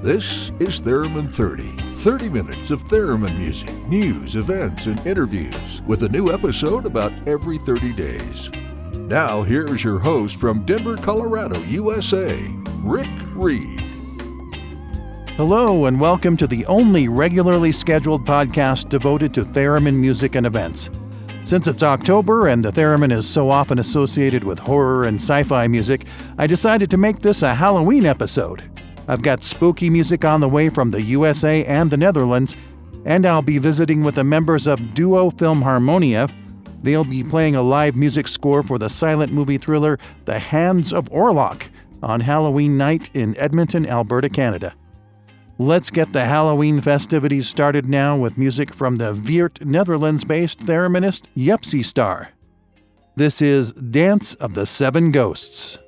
This is Theremin 30. 30 minutes of theremin music, news, events, and interviews with a new episode about every 30 days. Now, here's your host from Denver, Colorado, USA, Rick Reed. Hello, and welcome to the only regularly scheduled podcast devoted to theremin music and events. Since it's October and the theremin is so often associated with horror and sci-fi music, I decided to make this a Halloween episode. I've got spooky music on the way from the USA and the Netherlands, and I'll be visiting with the members of duo Filmharmonia. They'll be playing a live music score for the silent movie thriller The Hands of Orlok on Halloween night in Edmonton, Alberta, Canada. Let's get the Halloween festivities started now with music from the Weert, Netherlands-based thereminist Jepsi Star. This is Dance of the Seven Ghosts.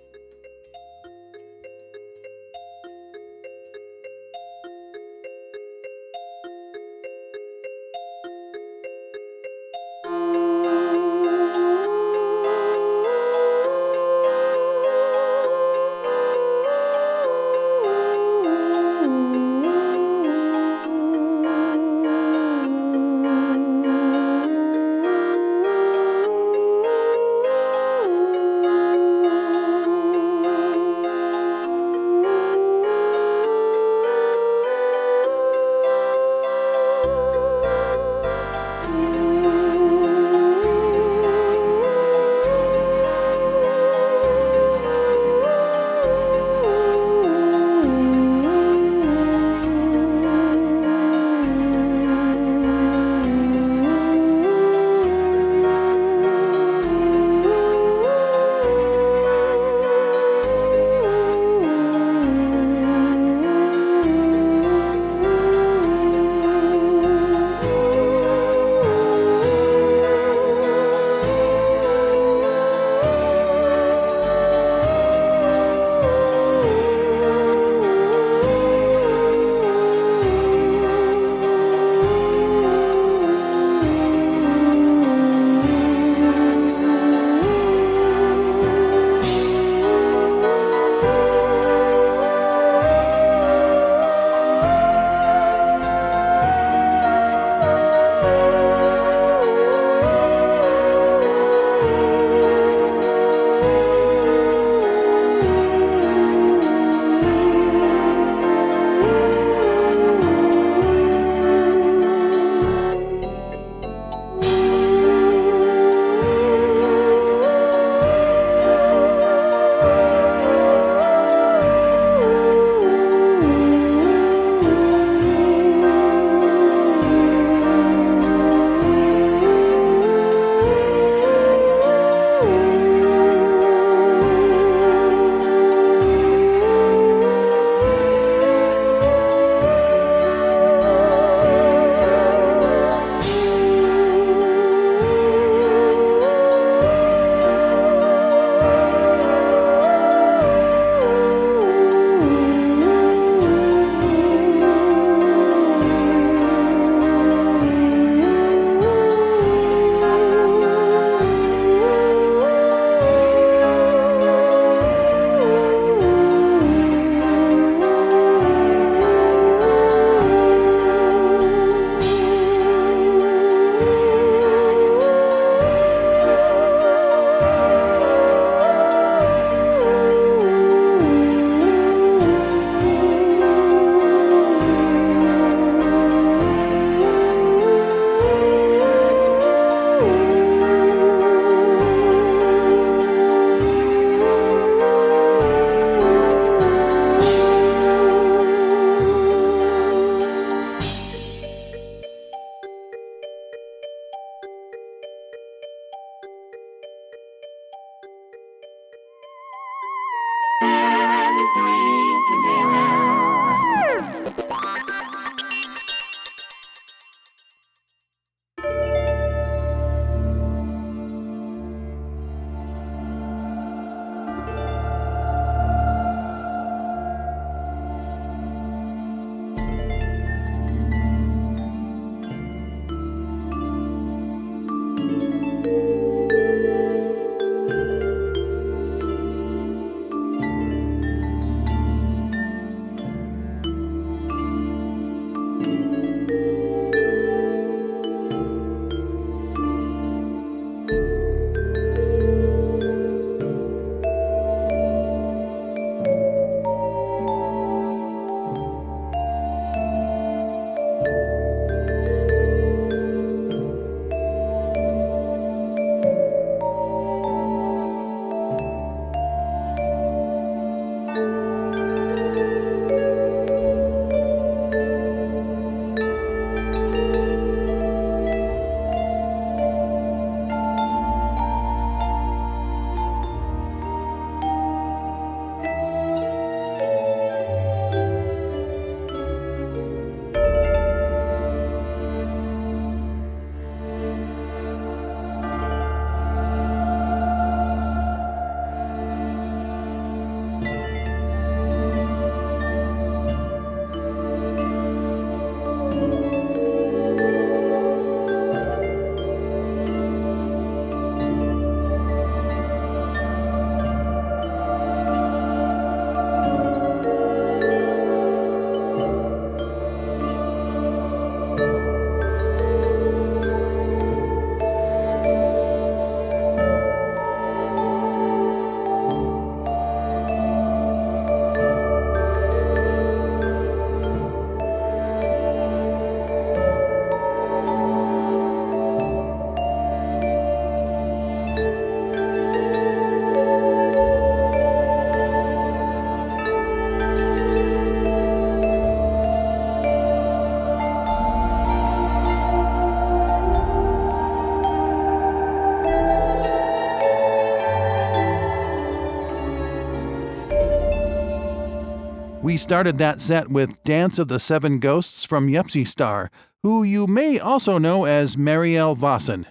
We started that set with Dance of the Seven Ghosts from Yepsy Star, who you may also know as Marielle Vossen.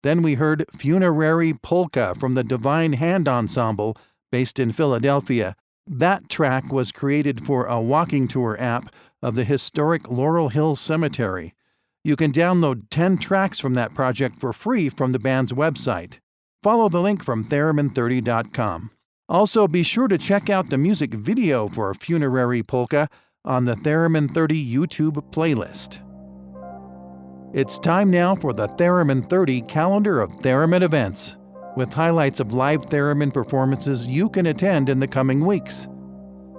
Then we heard Funerary Polka from the Divine Hand Ensemble, based in Philadelphia. That track was created for a walking tour app of the historic Laurel Hill Cemetery. You can download 10 tracks from that project for free from the band's website. Follow the link from theremin30.com. Also, be sure to check out the music video for Funerary Polka on the Theremin 30 YouTube playlist. It's time now for the Theremin 30 calendar of Theremin events, with highlights of live Theremin performances you can attend in the coming weeks.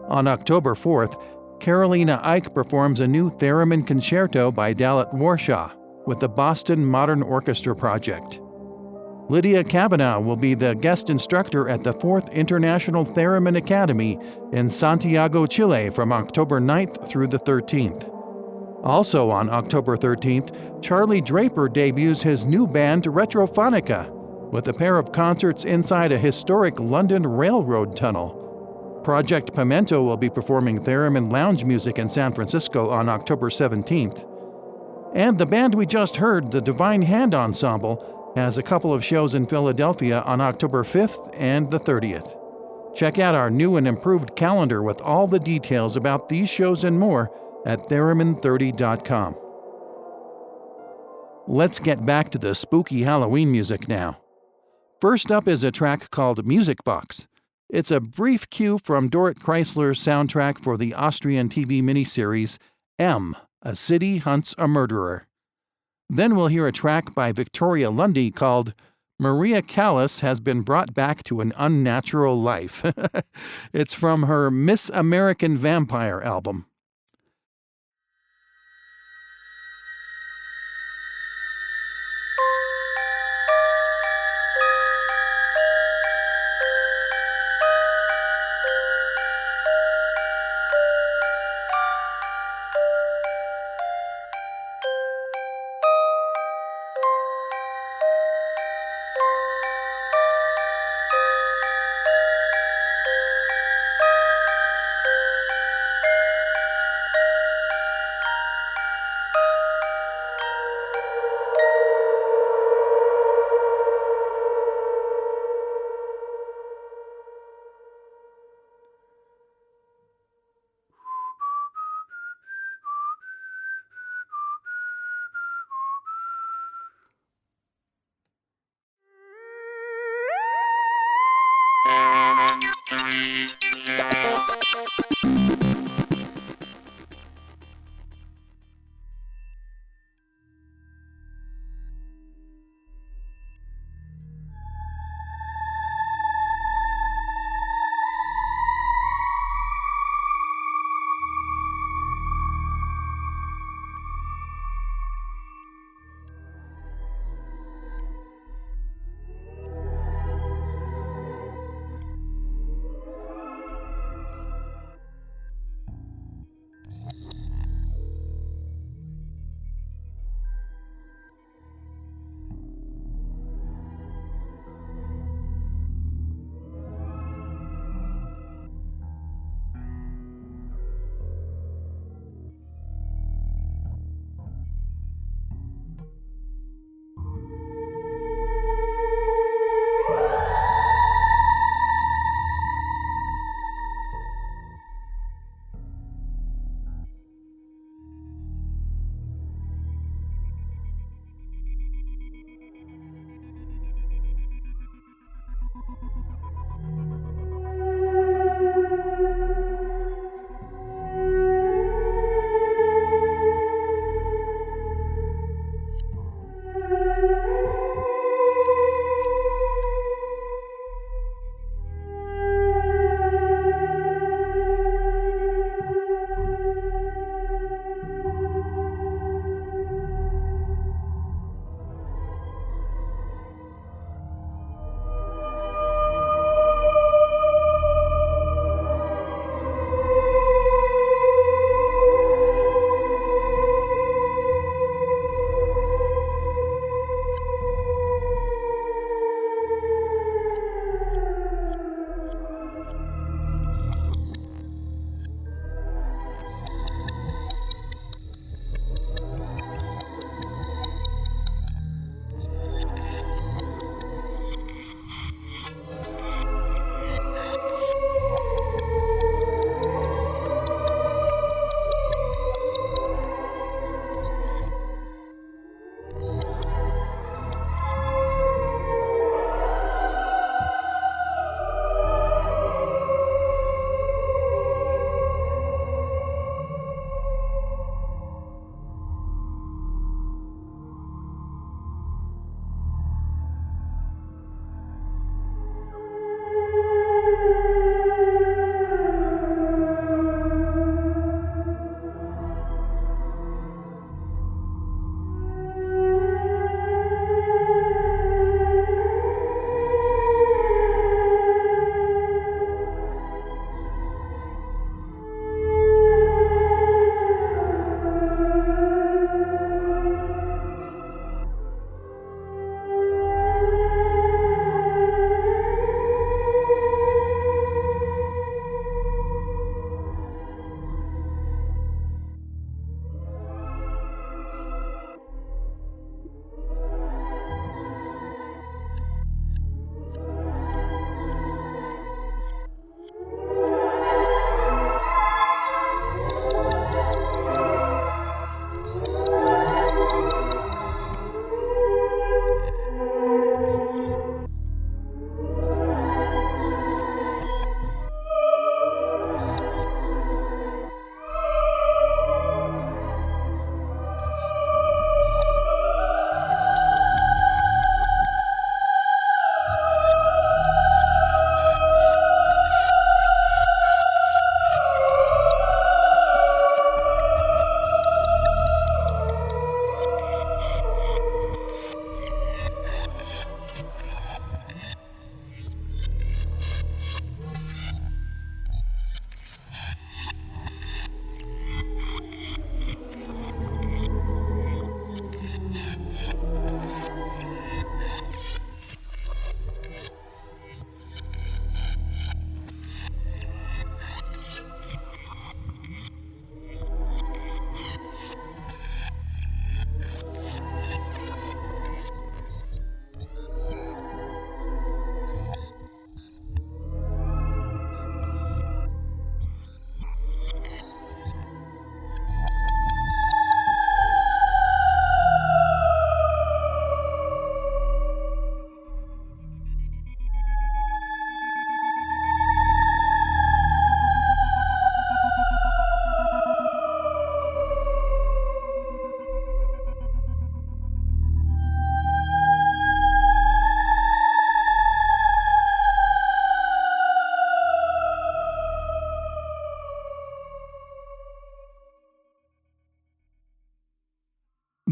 On October 4th, Carolina Ike performs a new Theremin concerto by Dalit Warshaw with the Boston Modern Orchestra Project. Lydia Kavanaugh will be the guest instructor at the 4th International Theremin Academy in Santiago, Chile from October 9th through the 13th. Also on October 13th, Charlie Draper debuts his new band Retrophonica with a pair of concerts inside a historic London railroad tunnel. Project Pimento will be performing Theremin lounge music in San Francisco on October 17th. And the band we just heard, the Divine Hand Ensemble, has a couple of shows in Philadelphia on October 5th and the 30th. Check out our new and improved calendar with all the details about these shows and more at theremin30.com. Let's get back to the spooky Halloween music now. First up is a track called Music Box. It's a brief cue from Dorrit Chrysler's soundtrack for the Austrian TV miniseries M, A City Hunts a Murderer. Then we'll hear a track by Victoria Lundy called Maria Callas Has Been Brought Back to an Unnatural Life. It's from her Miss American Vampire album.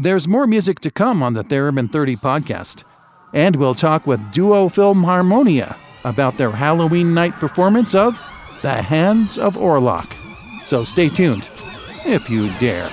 There's more music to come on the Theremin 30 podcast. And we'll talk with duo Filmharmonia about their Halloween night performance of The Hands of Orlok. So stay tuned, if you dare.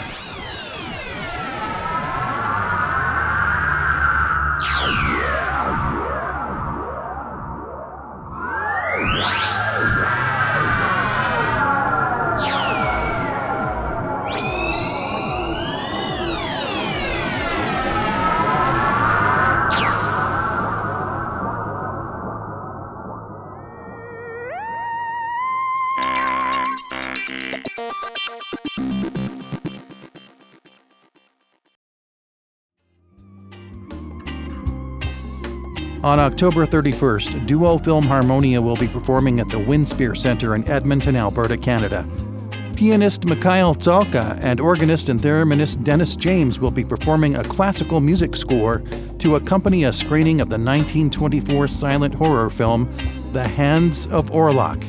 On October 31st, duo Filmharmonia will be performing at the Winspear Centre in Edmonton, Alberta, Canada. Pianist Mikhail Tzalka and organist and thereminist Dennis James will be performing a classical music score to accompany a screening of the 1924 silent horror film The Hands of Orlok.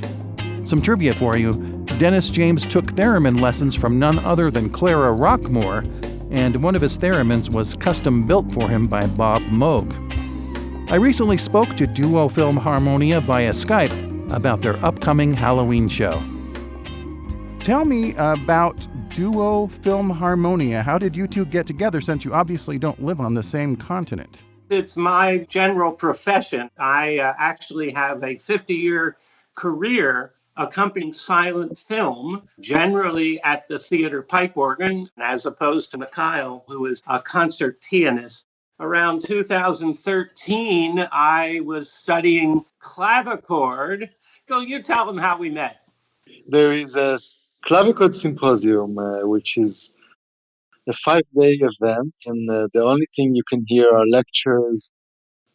Some trivia for you: Dennis James took theremin lessons from none other than Clara Rockmore, and one of his theremins was custom built for him by Bob Moog. I recently spoke to duo Filmharmonia via Skype about their upcoming Halloween show. Tell me about duo Filmharmonia. How did you two get together, since you obviously don't live on the same continent? It's my general profession. I actually have a 50-year career accompanying silent film, generally at the theater pipe organ, as opposed to Mikhail, who is a concert pianist. Around 2013, I was studying clavichord. So you tell them how we met. There is a clavichord symposium, which is a 5-day event, and the only thing you can hear are lectures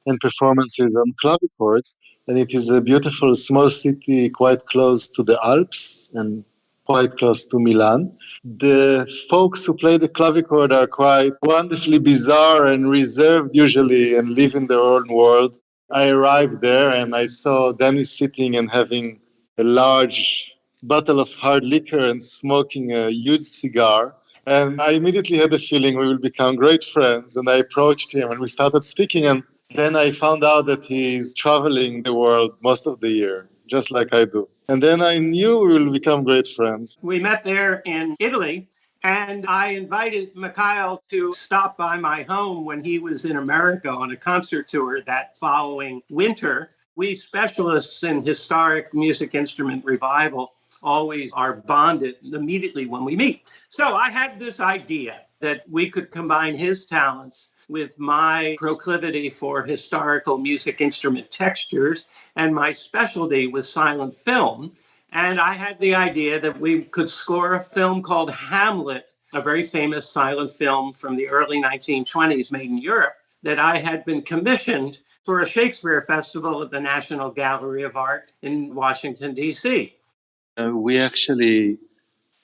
and performances on clavichords. And it is a beautiful small city quite close to the Alps and quite close to Milan. The folks who play the clavichord are quite wonderfully bizarre and reserved usually and live in their own world. I arrived there and I saw Dennis sitting and having a large bottle of hard liquor and smoking a huge cigar. And I immediately had the feeling we will become great friends. And I approached him and we started speaking. And then I found out that he's traveling the world most of the year, just like I do. And then I knew we will become great friends. We met there in Italy, and I invited Mikhail to stop by my home when he was in America on a concert tour that following winter. We specialists in historic music instrument revival always are bonded immediately when we meet. So I had this idea that we could combine his talents with my proclivity for historical music instrument textures and my specialty with silent film. And I had the idea that we could score a film called Hamlet, a very famous silent film from the early 1920s made in Europe, that I had been commissioned for a Shakespeare festival at the National Gallery of Art in Washington, D.C. We actually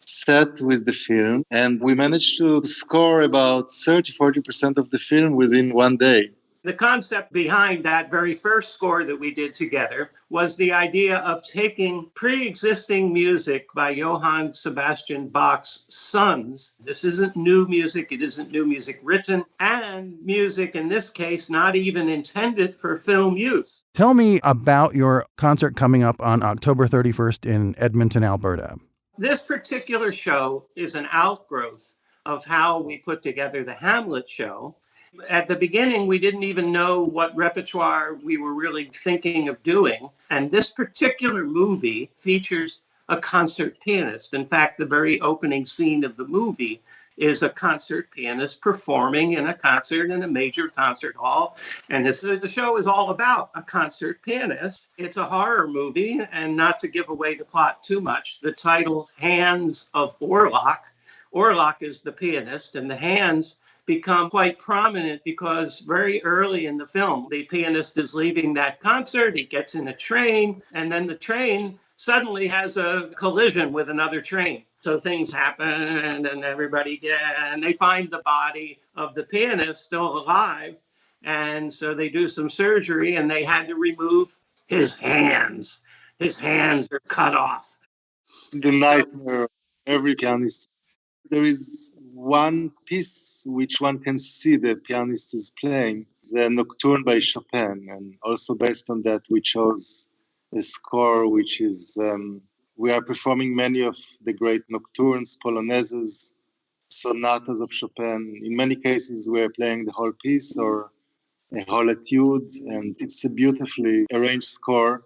sat with the film and we managed to score about 30-40% of the film within one day. The concept behind that very first score that we did together was the idea of taking pre-existing music by Johann Sebastian Bach's sons. This isn't new music, it isn't new music written, and music in this case not even intended for film use. Tell me about your concert coming up on October 31st in Edmonton, Alberta. This particular show is an outgrowth of how we put together the Hamlet show. At the beginning, we didn't even know what repertoire we were really thinking of doing. And this particular movie features a concert pianist. In fact, the very opening scene of the movie is a concert pianist performing in a concert in a major concert hall. And the show is all about a concert pianist. It's a horror movie, and not to give away the plot too much, the title Hands of Orlok. Orlok is the pianist, and the hands become quite prominent because very early in the film, the pianist is leaving that concert, he gets in a train, and then the train suddenly has a collision with another train. So things happen and and they find the body of the pianist still alive. And so they do some surgery and they had to remove his hands. His hands are cut off. The nightmare of every pianist. There is one piece which one can see the pianist is playing is a nocturne by Chopin, and also based on that, we chose a score which is we are performing many of the great nocturnes, polonaises, sonatas of Chopin. In many cases, we are playing the whole piece or a whole etude, and it's a beautifully arranged score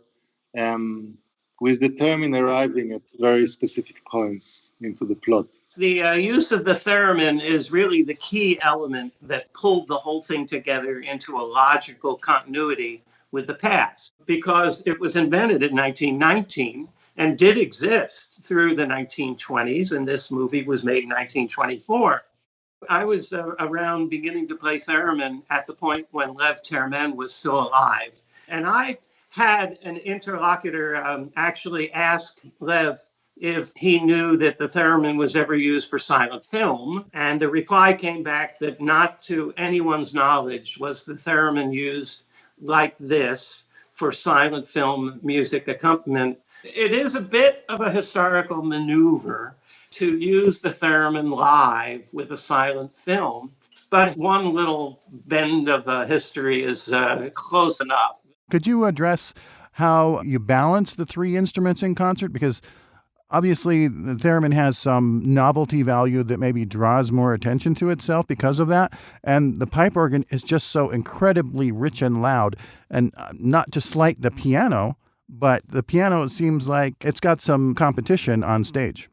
with the theremin arriving at very specific points into the plot. The use of the theremin is really the key element that pulled the whole thing together into a logical continuity with the past, because it was invented in 1919 and did exist through the 1920s, and this movie was made in 1924. I was around beginning to play theremin at the point when Lev Termen was still alive. And I had an interlocutor actually ask Lev if he knew that the theremin was ever used for silent film. And the reply came back that not to anyone's knowledge was the theremin used like this for silent film music accompaniment. It is a bit of a historical maneuver to use the theremin live with a silent film, but one little bend of history is close enough. Could you address how you balance the three instruments in concert? Because obviously the theremin has some novelty value that maybe draws more attention to itself because of that. And the pipe organ is just so incredibly rich and loud. And not to slight the piano, but the piano seems like it's got some competition on stage.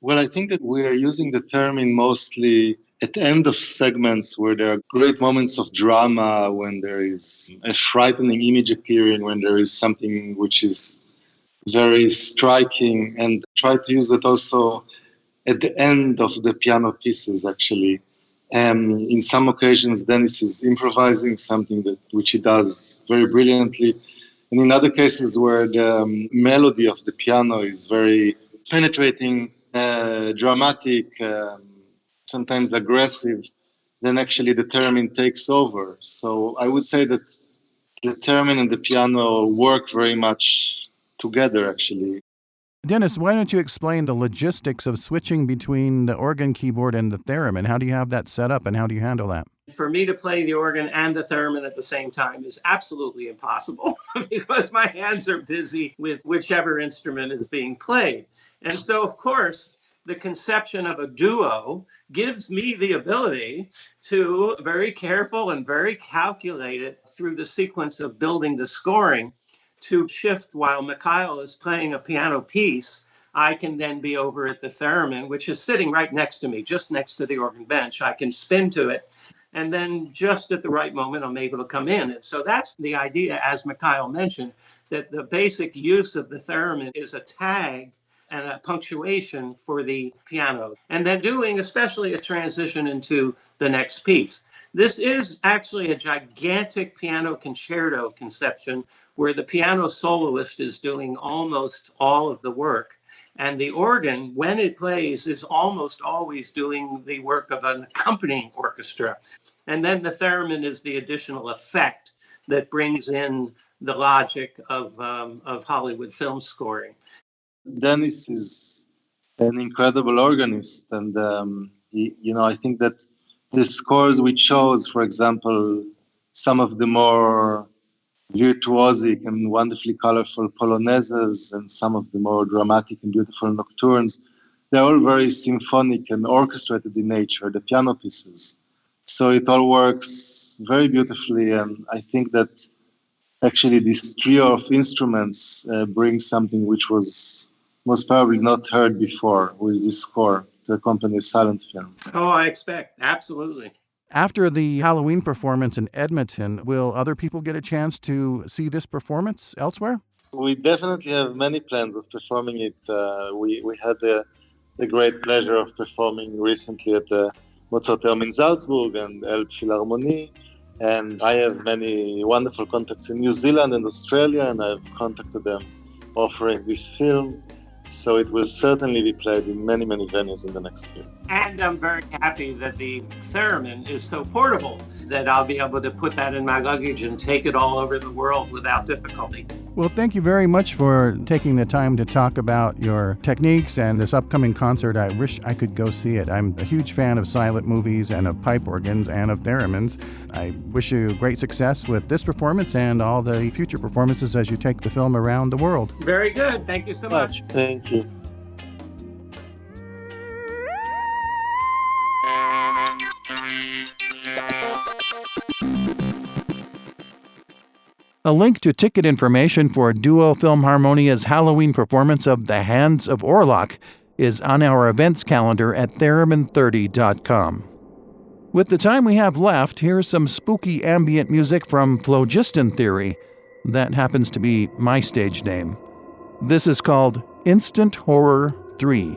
Well, I think that we are using the theremin mostly at the end of segments where there are great moments of drama, when there is a frightening image appearing, when there is something which is very striking, and try to use it also at the end of the piano pieces, actually. In some occasions, Dennis is improvising something which he does very brilliantly. And in other cases where the melody of the piano is very penetrating, dramatic, sometimes aggressive, then actually the theremin takes over. So I would say that the theremin and the piano work very much together, actually. Dennis, why don't you explain the logistics of switching between the organ keyboard and the theremin? How do you have that set up and how do you handle that? For me to play the organ and the theremin at the same time is absolutely impossible because my hands are busy with whichever instrument is being played. And so, of course, the conception of a duo gives me the ability to very careful and very calculated through the sequence of building the scoring to shift while Mikhail is playing a piano piece. I can then be over at the theremin, which is sitting right next to me, just next to the organ bench. I can spin to it. And then just at the right moment, I'm able to come in. And so that's the idea, as Mikhail mentioned, that the basic use of the theremin is a tag and a punctuation for the piano, and then doing especially a transition into the next piece. This is actually a gigantic piano concerto conception where the piano soloist is doing almost all of the work. And the organ, when it plays, is almost always doing the work of an accompanying orchestra. And then the theremin is the additional effect that brings in the logic of Hollywood film scoring. Dennis is an incredible organist, and I think that the scores we chose, for example, some of the more virtuosic and wonderfully colorful polonaises and some of the more dramatic and beautiful nocturnes, they're all very symphonic and orchestrated in nature, the piano pieces. So it all works very beautifully, and I think that actually this trio of instruments brings something which was most probably not heard before with this score to accompany a silent film. Oh, I expect. Absolutely. After the Halloween performance in Edmonton, will other people get a chance to see this performance elsewhere? We definitely have many plans of performing it. We had the great pleasure of performing recently at the Mozarteum in Salzburg and Filmharmonia. And I have many wonderful contacts in New Zealand and Australia, and I've contacted them offering this film. So it will certainly be played in many, many venues in the next year. And I'm very happy that the theremin is so portable that I'll be able to put that in my luggage and take it all over the world without difficulty. Well, thank you very much for taking the time to talk about your techniques and this upcoming concert. I wish I could go see it. I'm a huge fan of silent movies and of pipe organs and of theremins. I wish you great success with this performance and all the future performances as you take the film around the world. Very good. Thank you so much. Thank you. A link to ticket information for Duo Filmharmonia's Halloween performance of The Hands of Orlok is on our events calendar at theremin30.com. With the time we have left, here's some spooky ambient music from Phlogiston Theory. That happens to be my stage name. This is called Instant Horror 3.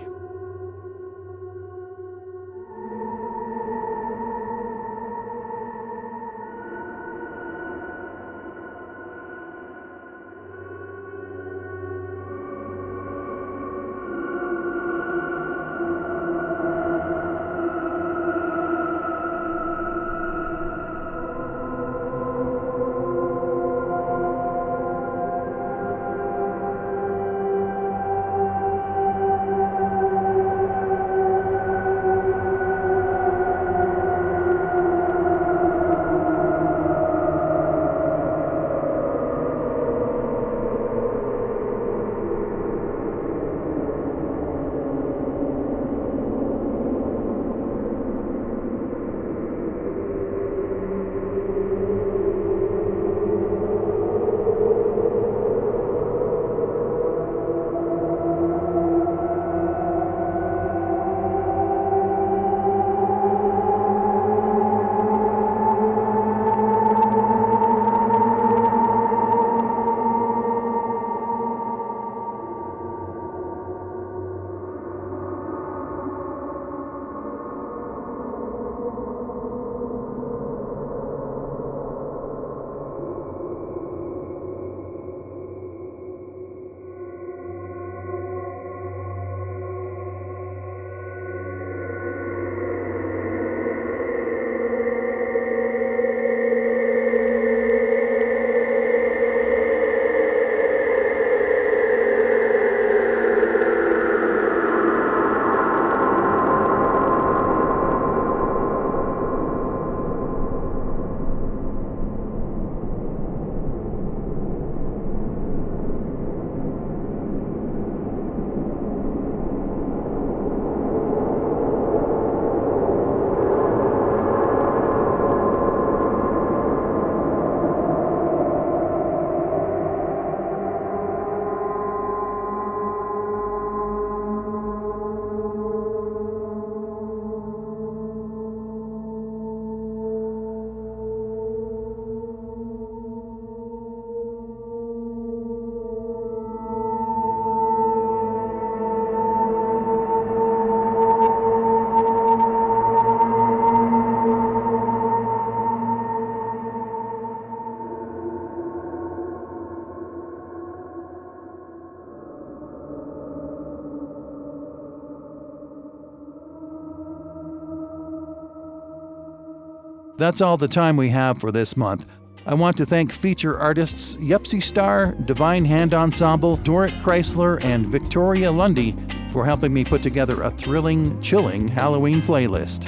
That's all the time we have for this month. I want to thank feature artists Yupsy Star, Divine Hand Ensemble, Dorrit Chrysler, and Victoria Lundy for helping me put together a thrilling, chilling Halloween playlist.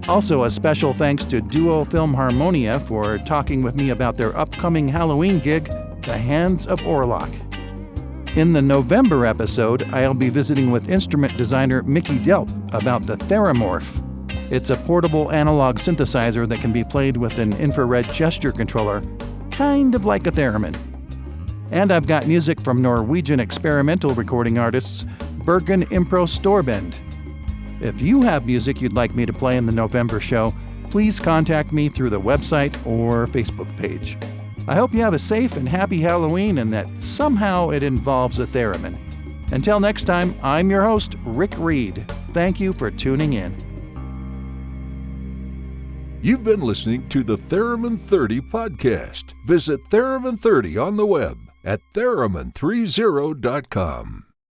Also, a special thanks to Duo Filmharmonia for talking with me about their upcoming Halloween gig, The Hands of Orlok. In the November episode, I'll be visiting with instrument designer Mickey Delp about the Theramorph. It's a portable analog synthesizer that can be played with an infrared gesture controller, kind of like a theremin. And I've got music from Norwegian experimental recording artists Bergen Impro Storbend. If you have music you'd like me to play in the November show, please contact me through the website or Facebook page. I hope you have a safe and happy Halloween and that somehow it involves a theremin. Until next time, I'm your host, Rick Reed. Thank you for tuning in. You've been listening to the Theremin 30 podcast. Visit Theremin 30 on the web at theremin30.com.